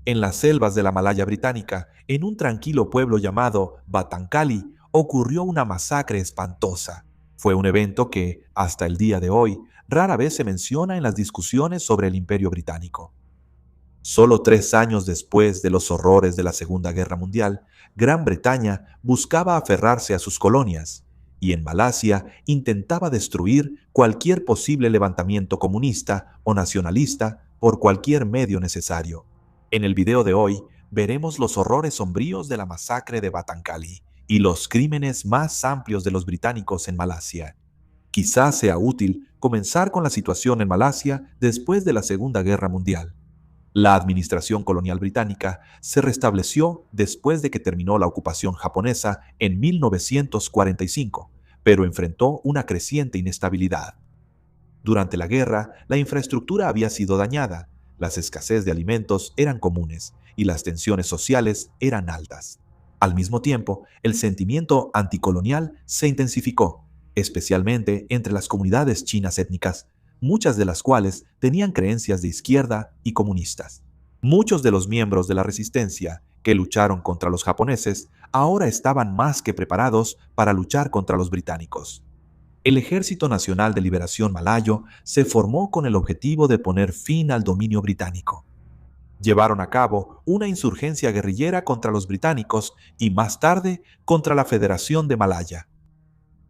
En las selvas de la Malaya británica, en un tranquilo pueblo llamado Batancali, ocurrió una masacre espantosa. Fue un evento que, hasta el día de hoy, rara vez se menciona en las discusiones sobre el Imperio Británico. Solo 3 años después de los horrores de la Segunda Guerra Mundial, Gran Bretaña buscaba aferrarse a sus colonias y en Malasia intentaba destruir cualquier posible levantamiento comunista o nacionalista por cualquier medio necesario. En el video de hoy veremos los horrores sombríos de la masacre de Batancali y los crímenes más amplios de los británicos en Malasia. Quizás sea útil comenzar con la situación en Malasia después de la Segunda Guerra Mundial. La administración colonial británica se restableció después de que terminó la ocupación japonesa en 1945, pero enfrentó una creciente inestabilidad. Durante la guerra, la infraestructura había sido dañada, las escasez de alimentos eran comunes y las tensiones sociales eran altas. Al mismo tiempo, el sentimiento anticolonial se intensificó, especialmente entre las comunidades chinas étnicas, muchas de las cuales tenían creencias de izquierda y comunistas. Muchos de los miembros de la resistencia que lucharon contra los japoneses ahora estaban más que preparados para luchar contra los británicos. El Ejército Nacional de Liberación Malayo se formó con el objetivo de poner fin al dominio británico. Llevaron a cabo una insurgencia guerrillera contra los británicos y más tarde contra la Federación de Malaya.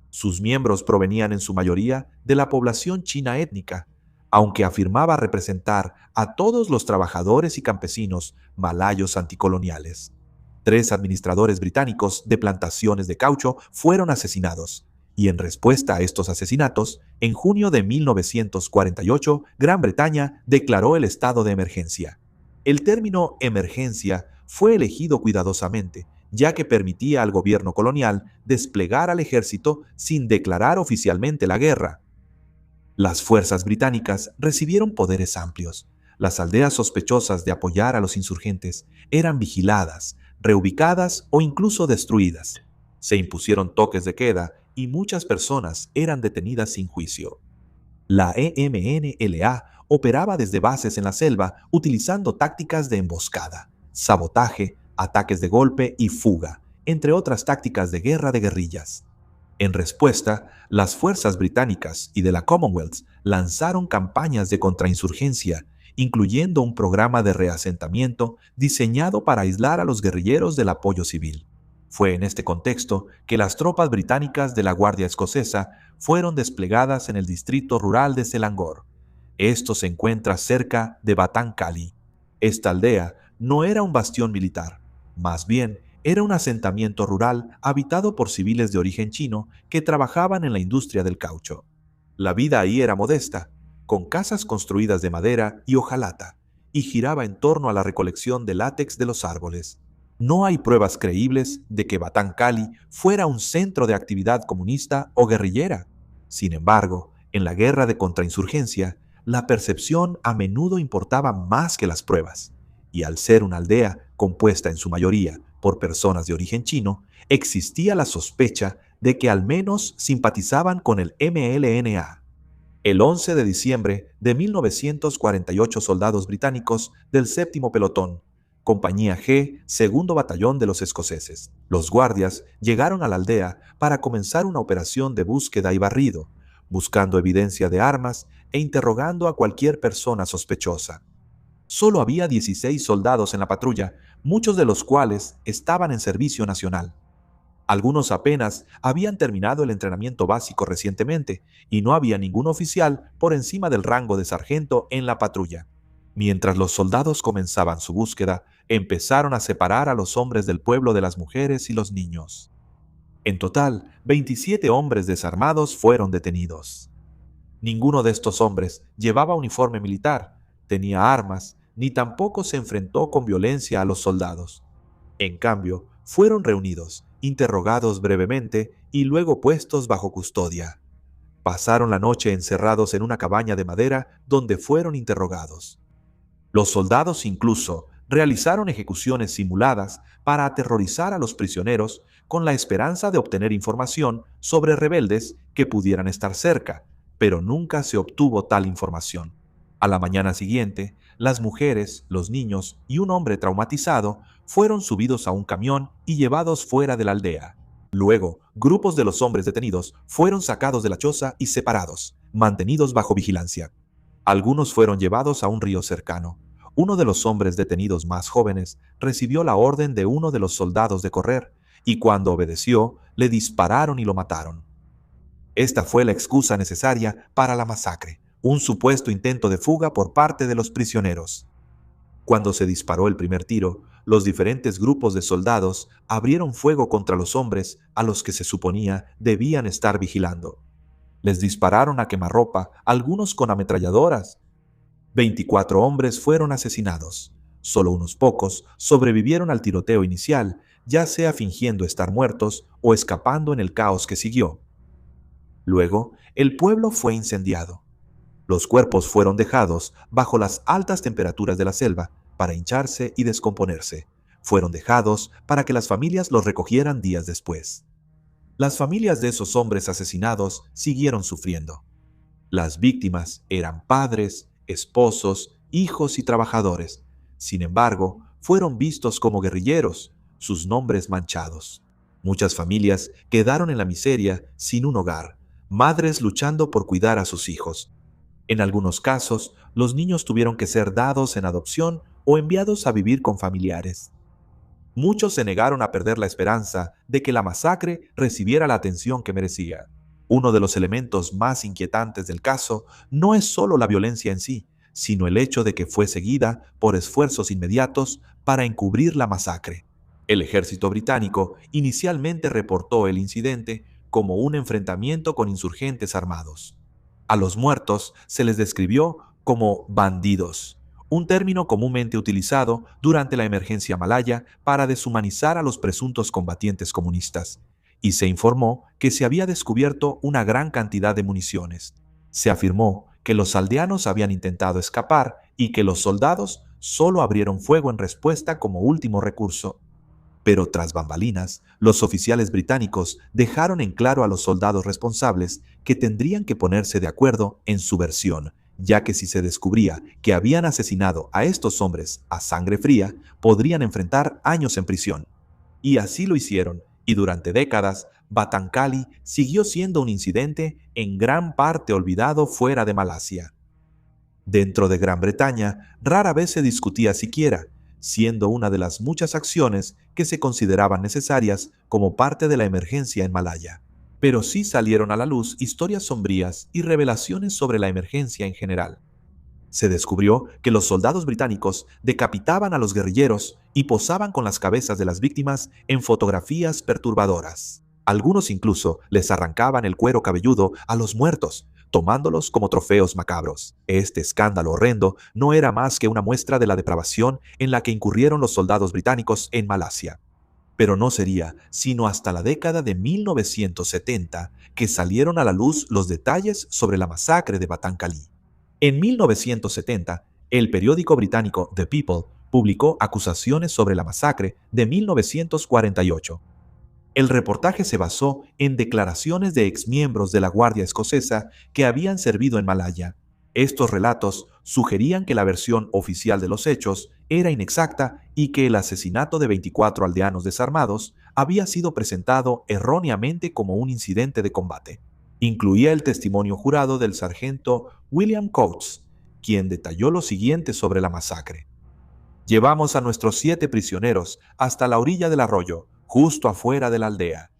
Sus miembros provenían en su mayoría de la población china étnica, aunque afirmaba representar a todos los trabajadores y campesinos malayos anticoloniales. 3 administradores británicos de plantaciones de caucho fueron asesinados, y en respuesta a estos asesinatos, en junio de 1948, Gran Bretaña declaró el estado de emergencia. El término emergencia fue elegido cuidadosamente, ya que permitía al gobierno colonial desplegar al ejército sin declarar oficialmente la guerra. Las fuerzas británicas recibieron poderes amplios. Las aldeas sospechosas de apoyar a los insurgentes eran vigiladas, reubicadas o incluso destruidas. Se impusieron toques de queda y muchas personas eran detenidas sin juicio. La EMNLA operaba desde bases en la selva utilizando tácticas de emboscada, sabotaje, ataques de golpe y fuga, entre otras tácticas de guerra de guerrillas. En respuesta, las fuerzas británicas y de la Commonwealth lanzaron campañas de contrainsurgencia, incluyendo un programa de reasentamiento diseñado para aislar a los guerrilleros del apoyo civil. Fue en este contexto que las tropas británicas de la Guardia Escocesa fueron desplegadas en el distrito rural de Selangor. Esto se encuentra cerca de Batancali. Esta aldea no era un bastión militar, más bien era un asentamiento rural habitado por civiles de origen chino que trabajaban en la industria del caucho. La vida ahí era modesta, con casas construidas de madera y hojalata, y giraba en torno a la recolección de látex de los árboles. No hay pruebas creíbles de que Batancali fuera un centro de actividad comunista o guerrillera. Sin embargo, en la guerra de contrainsurgencia, la percepción a menudo importaba más que las pruebas, y al ser una aldea compuesta en su mayoría por personas de origen chino, existía la sospecha de que al menos simpatizaban con el MLNA. El 11 de diciembre de 1948, soldados británicos del séptimo pelotón, Compañía G, segundo batallón de los escoceses. Los guardias llegaron a la aldea para comenzar una operación de búsqueda y barrido, buscando evidencia de armas e interrogando a cualquier persona sospechosa. Solo había 16 soldados en la patrulla, muchos de los cuales estaban en servicio nacional. Algunos apenas habían terminado el entrenamiento básico recientemente y no había ningún oficial por encima del rango de sargento en la patrulla. Mientras los soldados comenzaban su búsqueda, empezaron a separar a los hombres del pueblo de las mujeres y los niños. En total, 27 hombres desarmados fueron detenidos. Ninguno de estos hombres llevaba uniforme militar, tenía armas, ni tampoco se enfrentó con violencia a los soldados. En cambio, fueron reunidos, interrogados brevemente y luego puestos bajo custodia. Pasaron la noche encerrados en una cabaña de madera donde fueron interrogados. Los soldados incluso realizaron ejecuciones simuladas para aterrorizar a los prisioneros con la esperanza de obtener información sobre rebeldes que pudieran estar cerca, pero nunca se obtuvo tal información. A la mañana siguiente, Las mujeres, los niños y un hombre traumatizado fueron subidos a un camión y llevados fuera de la aldea. Luego, grupos de los hombres detenidos fueron sacados de la choza y separados, mantenidos bajo vigilancia. Algunos fueron llevados a un río cercano. Uno de los hombres detenidos más jóvenes recibió la orden de uno de los soldados de correr, y cuando obedeció, le dispararon y lo mataron. Esta fue la excusa necesaria para la masacre, un supuesto intento de fuga por parte de los prisioneros. Cuando se disparó el primer tiro, los diferentes grupos de soldados abrieron fuego contra los hombres a los que se suponía debían estar vigilando. Les dispararon a quemarropa, algunos con ametralladoras. 24 hombres fueron asesinados. Solo unos pocos sobrevivieron al tiroteo inicial, ya sea fingiendo estar muertos o escapando en el caos que siguió. Luego, el pueblo fue incendiado. Los cuerpos fueron dejados bajo las altas temperaturas de la selva para hincharse y descomponerse. Fueron dejados para que las familias los recogieran días después. Las familias de esos hombres asesinados siguieron sufriendo. Las víctimas eran padres, esposos, hijos y trabajadores. Sin embargo, fueron vistos como guerrilleros, sus nombres manchados. Muchas familias quedaron en la miseria sin un hogar, madres luchando por cuidar a sus hijos. En algunos casos, los niños tuvieron que ser dados en adopción o enviados a vivir con familiares. Muchos se negaron a perder la esperanza de que la masacre recibiera la atención que merecía. Uno de los elementos más inquietantes del caso no es solo la violencia en sí, sino el hecho de que fue seguida por esfuerzos inmediatos para encubrir la masacre. El ejército británico inicialmente reportó el incidente como un enfrentamiento con insurgentes armados. A los muertos se les describió como bandidos, un término comúnmente utilizado durante la emergencia malaya para deshumanizar a los presuntos combatientes comunistas, y se informó que se había descubierto una gran cantidad de municiones. Se afirmó que los aldeanos habían intentado escapar y que los soldados solo abrieron fuego en respuesta como último recurso. Pero tras bambalinas, los oficiales británicos dejaron en claro a los soldados responsables que tendrían que ponerse de acuerdo en su versión, ya que si se descubría que habían asesinado a estos hombres a sangre fría, podrían enfrentar años en prisión. Y así lo hicieron, y durante décadas, Batancali siguió siendo un incidente en gran parte olvidado fuera de Malasia. Dentro de Gran Bretaña, rara vez se discutía siquiera, siendo una de las muchas acciones que se consideraban necesarias como parte de la emergencia en Malaya. Pero sí salieron a la luz historias sombrías y revelaciones sobre la emergencia en general. Se descubrió que los soldados británicos decapitaban a los guerrilleros y posaban con las cabezas de las víctimas en fotografías perturbadoras. Algunos incluso les arrancaban el cuero cabelludo a los muertos, tomándolos como trofeos macabros. Este escándalo horrendo no era más que una muestra de la depravación en la que incurrieron los soldados británicos en Malasia. Pero no sería sino hasta la década de 1970 que salieron a la luz los detalles sobre la masacre de Batancali. En 1970, el periódico británico The People publicó acusaciones sobre la masacre de 1948. El reportaje se basó en declaraciones de exmiembros de la Guardia Escocesa que habían servido en Malaya. Estos relatos sugerían que la versión oficial de los hechos era inexacta y que el asesinato de 24 aldeanos desarmados había sido presentado erróneamente como un incidente de combate. Incluía el testimonio jurado del sargento William Coates, quien detalló lo siguiente sobre la masacre. Llevamos a nuestros 7 prisioneros hasta la orilla del arroyo, justo afuera de la aldea.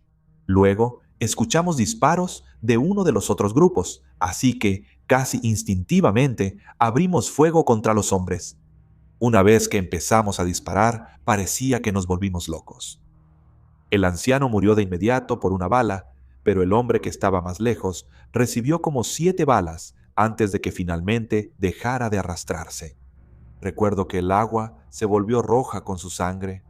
Luego, escuchamos disparos de uno de los otros grupos, así que, casi instintivamente, abrimos fuego contra los hombres. Una vez que empezamos a disparar, parecía que nos volvimos locos. El anciano murió de inmediato por una bala, pero el hombre que estaba más lejos recibió como 7 balas antes de que finalmente dejara de arrastrarse. Recuerdo que el agua se volvió roja con su sangre.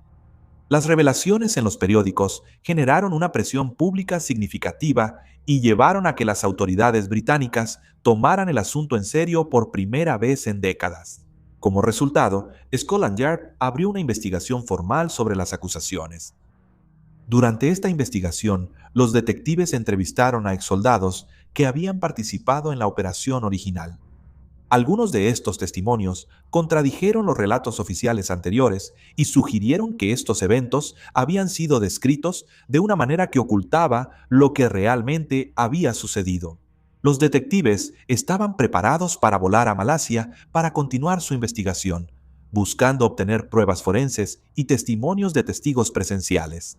Las revelaciones en los periódicos generaron una presión pública significativa y llevaron a que las autoridades británicas tomaran el asunto en serio por primera vez en décadas. Como resultado, Scotland Yard abrió una investigación formal sobre las acusaciones. Durante esta investigación, los detectives entrevistaron a exsoldados que habían participado en la operación original. Algunos de estos testimonios contradijeron los relatos oficiales anteriores y sugirieron que estos eventos habían sido descritos de una manera que ocultaba lo que realmente había sucedido. Los detectives estaban preparados para volar a Malasia para continuar su investigación, buscando obtener pruebas forenses y testimonios de testigos presenciales.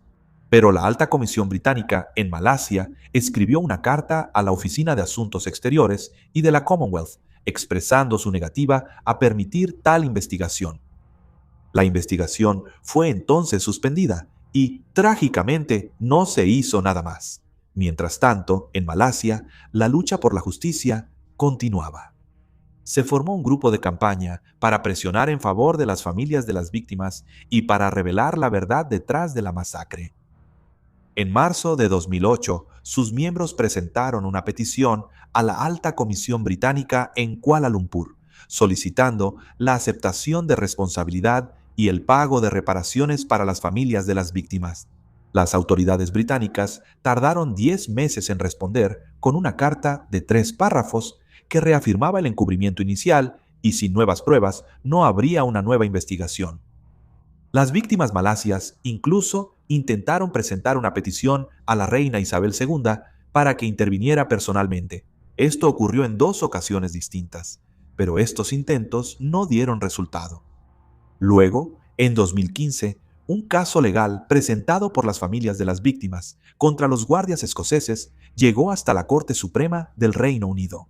Pero la Alta Comisión Británica en Malasia escribió una carta a la Oficina de Asuntos Exteriores y de la Commonwealth, expresando su negativa a permitir tal investigación. La investigación fue entonces suspendida y, trágicamente, no se hizo nada más. Mientras tanto, en Malasia, la lucha por la justicia continuaba. Se formó un grupo de campaña para presionar en favor de las familias de las víctimas y para revelar la verdad detrás de la masacre. En marzo de 2008, sus miembros presentaron una petición a la Alta Comisión Británica en Kuala Lumpur, solicitando la aceptación de responsabilidad y el pago de reparaciones para las familias de las víctimas. Las autoridades británicas tardaron 10 meses en responder con una carta de 3 párrafos que reafirmaba el encubrimiento inicial y sin nuevas pruebas no habría una nueva investigación. Las víctimas malasias incluso intentaron presentar una petición a la reina Isabel II para que interviniera personalmente. Esto ocurrió en 2 ocasiones distintas, pero estos intentos no dieron resultado. Luego, en 2015, un caso legal presentado por las familias de las víctimas contra los guardias escoceses llegó hasta la Corte Suprema del Reino Unido.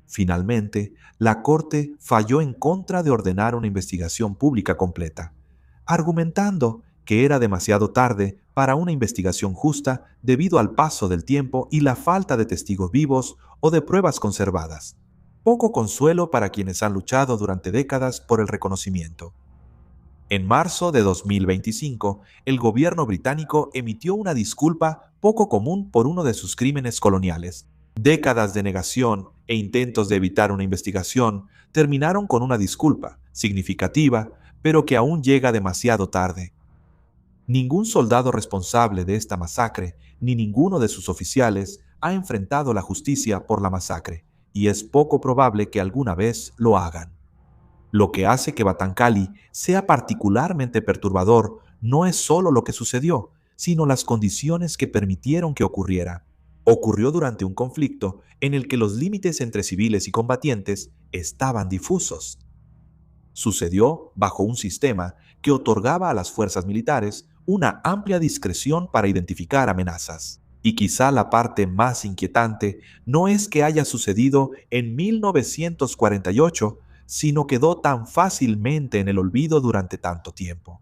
Finalmente, la Corte falló en contra de ordenar una investigación pública completa, argumentando que era demasiado tarde para una investigación justa debido al paso del tiempo y la falta de testigos vivos o de pruebas conservadas. Poco consuelo para quienes han luchado durante décadas por el reconocimiento. En marzo de 2025, el gobierno británico emitió una disculpa poco común por uno de sus crímenes coloniales. Décadas de negación e intentos de evitar una investigación terminaron con una disculpa significativa, pero que aún llega demasiado tarde. Ningún soldado responsable de esta masacre, ni ninguno de sus oficiales, ha enfrentado la justicia por la masacre, y es poco probable que alguna vez lo hagan. Lo que hace que Batancali sea particularmente perturbador no es solo lo que sucedió, sino las condiciones que permitieron que ocurriera. Ocurrió durante un conflicto en el que los límites entre civiles y combatientes estaban difusos. Sucedió bajo un sistema que otorgaba a las fuerzas militares una amplia discreción para identificar amenazas. Y quizá la parte más inquietante no es que haya sucedido en 1948, sino quedó tan fácilmente en el olvido durante tanto tiempo.